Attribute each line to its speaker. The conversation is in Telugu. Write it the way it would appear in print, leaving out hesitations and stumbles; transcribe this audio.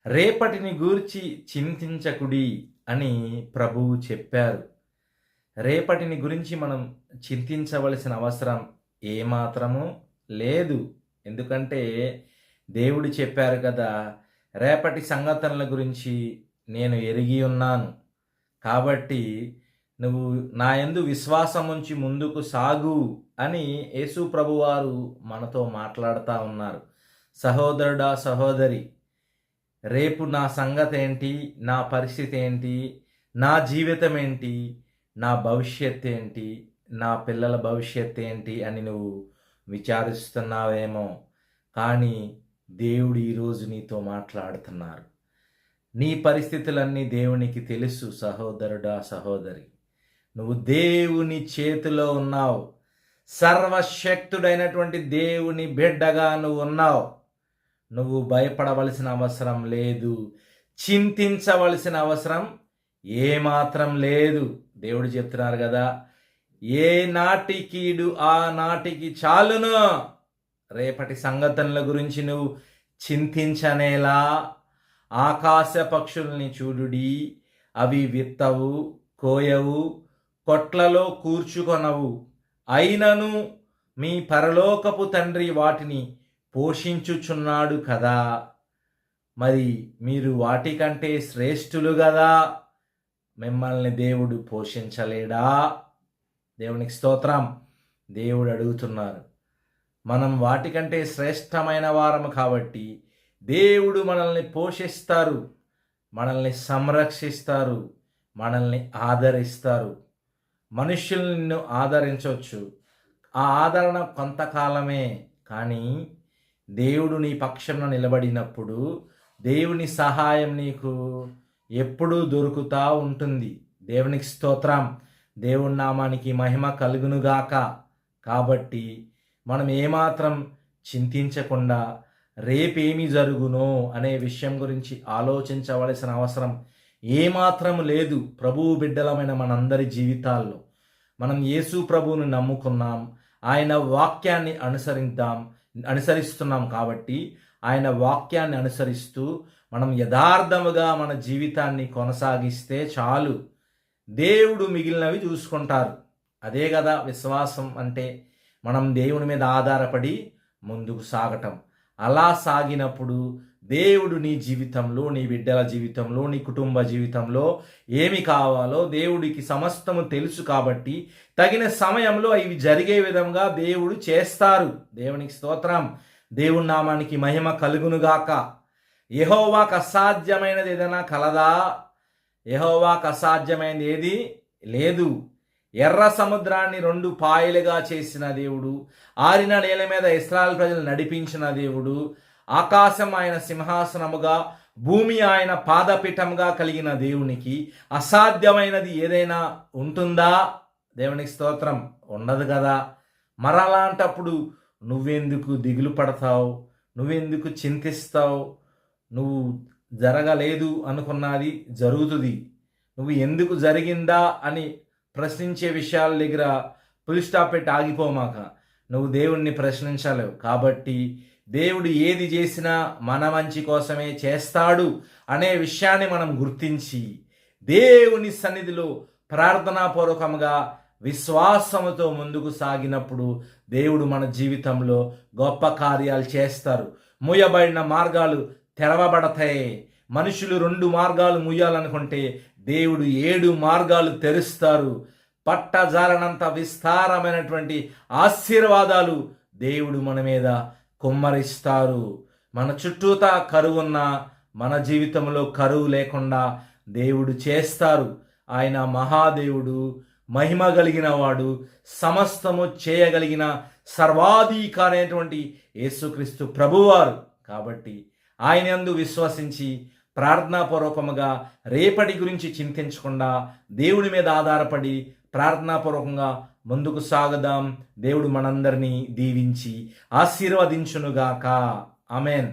Speaker 1: రేపటిని గూర్చి చింతించకుడి అని ప్రభువు చెప్పారు. రేపటిని గురించి మనం చింతించవలసిన అవసరం ఏమాత్రము లేదు. ఎందుకంటే దేవుడు చెప్పారు కదా, రేపటి సంగతుల గురించి నేను ఎరిగి ఉన్నాను. కాబట్టి నువ్వు నా యందు విశ్వాసముంచి ముందుకు సాగు అని యేసు ప్రభువారు మనతో మాట్లాడుతూ ఉన్నారు. సహోదరుడా, సహోదరి, రేపు నా సంగతి ఏంటి, నా పరిస్థితి ఏంటి, నా జీవితం ఏంటి, నా భవిష్యత్ ఏంటి, నా పిల్లల భవిష్యత్ ఏంటి అని నువ్వు విచారిస్తున్నావేమో. కానీ దేవుడు ఈరోజు నీతో మాట్లాడుతున్నారు. నీ పరిస్థితులన్నీ దేవునికి తెలుసు. సహోదరుడా, సహోదరి, నువ్వు దేవుని చేతిలో ఉన్నావు. సర్వశక్తుడైనటువంటి దేవుని బిడ్డగా నువ్వు ఉన్నావు. నువ్వు భయపడవలసిన అవసరం లేదు, చింతించవలసిన అవసరం ఏమాత్రం లేదు. దేవుడు చెప్తున్నారు కదా, ఏ నాటికీడు ఆ నాటికి చాలును. రేపటి సంగతుల గురించి నువ్వు చింతించనేలా. ఆకాశ పక్షుల్ని చూడుడి, అవి విత్తవు, కోయవు, కొట్లలో కూర్చుకొనవు, అయినను మీ పరలోకపు తండ్రి వాటిని పోషించుచున్నాడు కదా. మరి మీరు వాటికంటే శ్రేష్ఠులు కదా, మిమ్మల్ని దేవుడు పోషించలేడా? దేవునికి స్తోత్రం. దేవుడు అడుగుతున్నారు. మనం వాటికంటే శ్రేష్టమైన వారము కాబట్టి దేవుడు మనల్ని పోషిస్తారు, మనల్ని సంరక్షిస్తారు, మనల్ని ఆదరిస్తారు. మనుష్యులు నిన్ను ఆదరించవచ్చు, ఆ ఆదరణ కొంతకాలమే. కానీ దేవుడు నీ పక్షంలో నిలబడినప్పుడు దేవుని సహాయం నీకు ఎప్పుడూ దొరుకుతూ ఉంటుంది. దేవునికి స్తోత్రం. దేవుని నామానికి మహిమ కలుగునుగాక. కాబట్టి మనం ఏమాత్రం చింతించకుండా రేపేమి జరుగునో అనే విషయం గురించి ఆలోచించవలసిన అవసరం ఏమాత్రం లేదు. ప్రభువు బిడ్డలమైన మనందరి జీవితాల్లో మనం యేసు ప్రభువును నమ్ముకున్నాం, ఆయన వాక్యాన్ని అనుసరిస్తున్నాం. కాబట్టి ఆయన వాక్యాన్ని అనుసరిస్తూ మనం యథార్థముగా మన జీవితాన్ని కొనసాగిస్తే చాలు. దేవుడు మిగిలినవి చూసుకుంటారు. అదే కదా విశ్వాసం అంటే. మనం దేవుని మీద ఆధారపడి ముందుకు సాగటం. అలా సాగినప్పుడు దేవుడు నీ జీవితంలో, నీ బిడ్డల జీవితంలో, నీ కుటుంబ జీవితంలో ఏమి కావాలో దేవుడికి సమస్తము తెలుసు. కాబట్టి తగిన సమయంలో ఇవి జరిగే విధంగా దేవుడు చేస్తారు. దేవునికి స్తోత్రం. దేవుని నామానికి మహిమ కలుగునుగాక. యెహోవాకు అసాధ్యమైనది ఏదైనా కలదా? యెహోవాకు అసాధ్యమైనది ఏది లేదు. ఎర్ర సముద్రాన్ని 2 పాయలుగా చేసిన దేవుడు, ఆరిన నేల మీద ఇశ్రాయేలు ప్రజలు నడిపించిన దేవుడు, ఆకాశం ఆయన సింహాసనముగా, భూమి ఆయన పాదపీఠంగా కలిగిన దేవునికి అసాధ్యమైనది ఏదైనా ఉంటుందా? దేవునికి స్తోత్రం. ఉండదు కదా. మరలాంటప్పుడు నువ్వెందుకు దిగులు పడతావు? నువ్వెందుకు చింతిస్తావు? నువ్వు జరగలేదు అనుకున్నది జరుగుతుంది. నువ్వు ఎందుకు జరిగిందా అని ప్రశ్నించే విషయాల దగ్గర ఫుల్ స్టాప్ పెట్టి ఆగిపోమాక. నువ్వు దేవుణ్ణి ప్రశ్నించలేవు. కాబట్టి దేవుడు ఏది చేసినా మన మంచి కోసమే చేస్తాడు అనే విషయాన్ని మనం గుర్తించి దేవుని సన్నిధిలో ప్రార్థనాపూర్వకంగా విశ్వాసముతో ముందుకు సాగినప్పుడు దేవుడు మన జీవితంలో గొప్ప కార్యాలు చేస్తారు. మూయబడిన మార్గాలు తెరవబడతాయి. మనుషులు 2 మార్గాలు ముయ్యాలనుకుంటే దేవుడు 7 మార్గాలు తెరుస్తారు. పట్టజాలనంత విస్తారమైనటువంటి ఆశీర్వాదాలు దేవుడు మన మీద కుమ్మరిస్తారు. మన చుట్టూతా కరువున్న మన జీవితంలో కరువు లేకుండా దేవుడు చేస్తారు. ఆయన మహాదేవుడు, మహిమ కలిగిన వాడు, సమస్తము చేయగలిగిన సర్వాధికారి అయినటువంటి యేసుక్రీస్తు ప్రభువారు. కాబట్టి ఆయన యందు విశ్వసించి ప్రార్థనాపూర్వకముగా రేపటి గురించి చింతించకుండా దేవుడి మీద ఆధారపడి ప్రార్థనాపూర్వకంగా ముందుకు సాగుదాం. దేవుడు మనందరినీ దీవించి ఆశీర్వదించునుగాక. ఆమెన్.